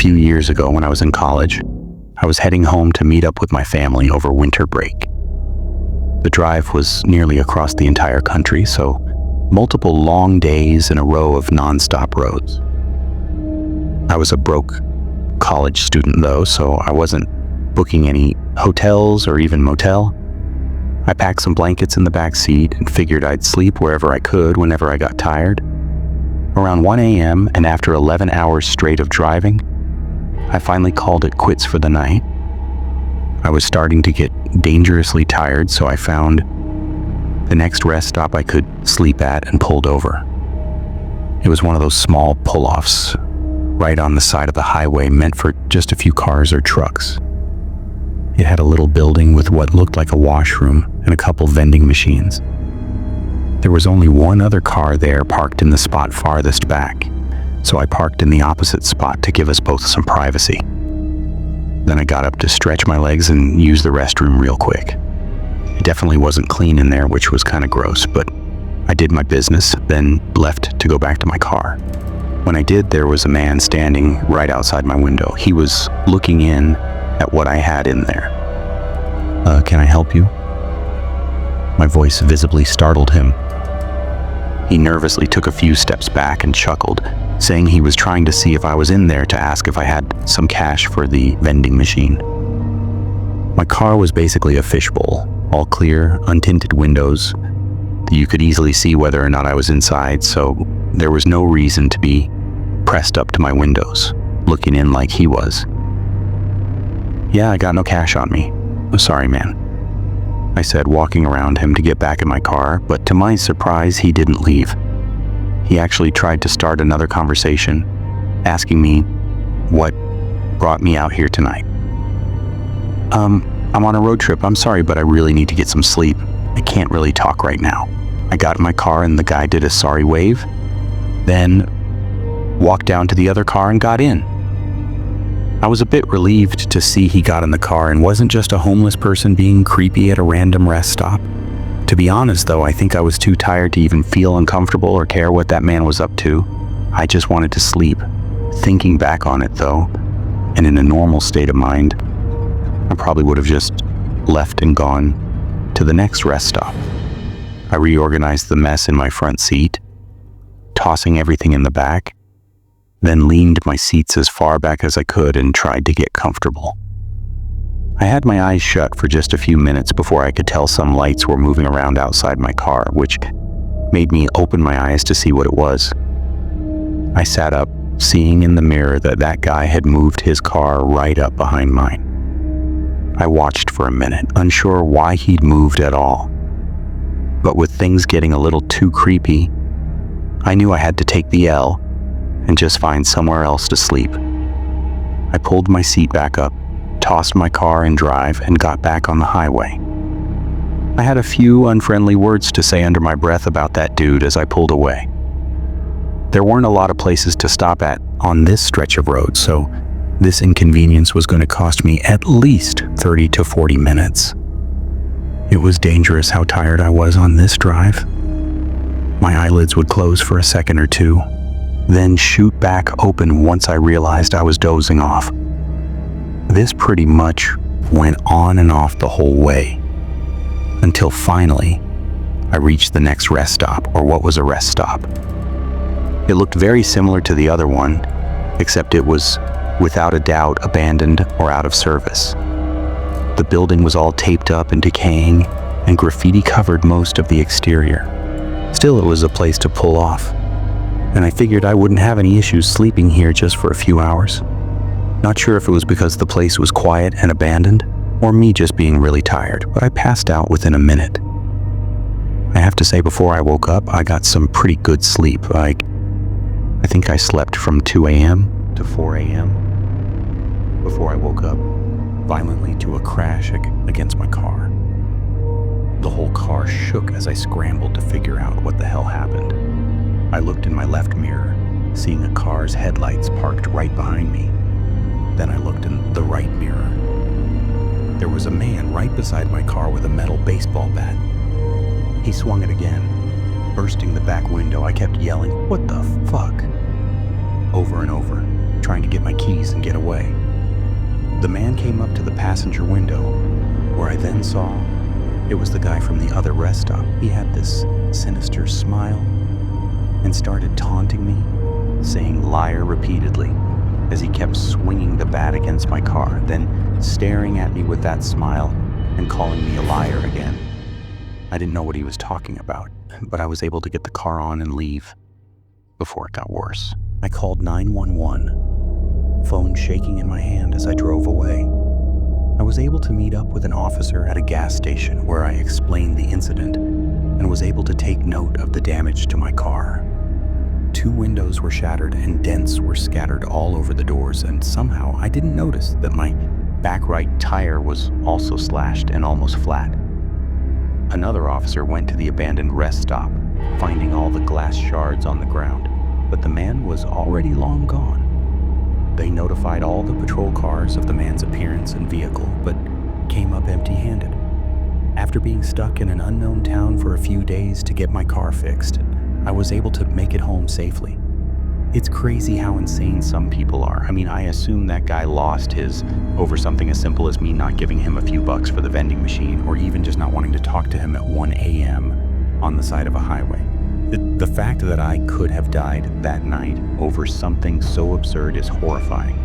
few years ago when I was in college. I was heading home to meet up with my family over winter break. The drive was nearly across the entire country, so multiple long days in a row of non-stop roads. I was a broke college student though, so I wasn't booking any hotels or even motel. I packed some blankets in the back seat and figured I'd sleep wherever I could whenever I got tired. Around 1 a.m. and after 11 hours straight of driving, I finally called it quits for the night. I was starting to get dangerously tired, so I found the next rest stop I could sleep at and pulled over. It was one of those small pull-offs right on the side of the highway meant for just a few cars or trucks. It had a little building with what looked like a washroom and a couple vending machines. There was only one other car there parked in the spot farthest back, so I parked in the opposite spot to give us both some privacy. Then I got up to stretch my legs and use the restroom real quick. It definitely wasn't clean in there, which was kind of gross, but I did my business, then left to go back to my car. When I did, there was a man standing right outside my window. He was looking in at what I had in there. Can I help you?" My voice visibly startled him. He nervously took a few steps back and chuckled, saying he was trying to see if I was in there to ask if I had some cash for the vending machine. My car was basically a fishbowl, all clear, untinted windows. You could easily see whether or not I was inside, so there was no reason to be pressed up to my windows, looking in like he was. "Yeah, I got no cash on me. Oh, sorry, man," I said, walking around him to get back in my car, but to my surprise, he didn't leave. He actually tried to start another conversation, asking me what brought me out here tonight. I'm on a road trip. I'm sorry, but I really need to get some sleep. I can't really talk right now." I got in my car and the guy did a sorry wave, then walked down to the other car and got in. I was a bit relieved to see he got in the car and wasn't just a homeless person being creepy at a random rest stop. To be honest though, I think I was too tired to even feel uncomfortable or care what that man was up to. I just wanted to sleep. Thinking back on it though, and in a normal state of mind, I probably would have just left and gone to the next rest stop. I reorganized the mess in my front seat, tossing everything in the back, then leaned my seats as far back as I could and tried to get comfortable. I had my eyes shut for just a few minutes before I could tell some lights were moving around outside my car, which made me open my eyes to see what it was. I sat up, seeing in the mirror that that guy had moved his car right up behind mine. I watched for a minute, unsure why he'd moved at all. But with things getting a little too creepy, I knew I had to take the L and just find somewhere else to sleep. I pulled my seat back up, tossed my car in drive, and got back on the highway. I had a few unfriendly words to say under my breath about that dude as I pulled away. There weren't a lot of places to stop at on this stretch of road, so this inconvenience was going to cost me at least 30 to 40 minutes. It was dangerous how tired I was on this drive. My eyelids would close for a second or two, then shoot back open once I realized I was dozing off. This pretty much went on and off the whole way, until finally I reached the next rest stop, or what was a rest stop. It looked very similar to the other one, except it was without a doubt abandoned or out of service. The building was all taped up and decaying, and graffiti covered most of the exterior. Still, it was a place to pull off, and I figured I wouldn't have any issues sleeping here just for a few hours. Not sure if it was because the place was quiet and abandoned, or me just being really tired, but I passed out within a minute. I have to say, before I woke up, I got some pretty good sleep. I think I slept from 2 a.m. to 4 a.m. before I woke up violently to a crash against my car. The whole car shook as I scrambled to figure out what the hell happened. I looked in my left mirror, seeing a car's headlights parked right behind me. Then I looked in the right mirror. There was a man right beside my car with a metal baseball bat. He swung it again, bursting the back window. I kept yelling, "What the fuck?" over and over, trying to get my keys and get away. away. The man came up to the passenger window, where I then saw it was the guy from the other rest stop. He had this sinister smile and started taunting me, saying liar repeatedly as he kept swinging the bat against my car, then staring at me with that smile and calling me a liar again. I didn't know what he was talking about, but I was able to get the car on and leave before it got worse. I called 911, phone shaking in my hand as I drove away. I was able to meet up with an officer at a gas station where I explained the incident and was able to take note of the damage to my car. 2 windows were shattered and dents were scattered all over the doors, and somehow I didn't notice that my back right tire was also slashed and almost flat. Another officer went to the abandoned rest stop, finding all the glass shards on the ground, but the man was already long gone. They notified all the patrol cars of the man's appearance and vehicle, but came up empty-handed. After being stuck in an unknown town for a few days to get my car fixed, I was able to make it home safely. It's crazy how insane some people are. I mean, I assume that guy lost his over something as simple as me not giving him a few bucks for the vending machine, or even just not wanting to talk to him at 1 a.m. on the side of a highway. The fact that I could have died that night over something so absurd is horrifying.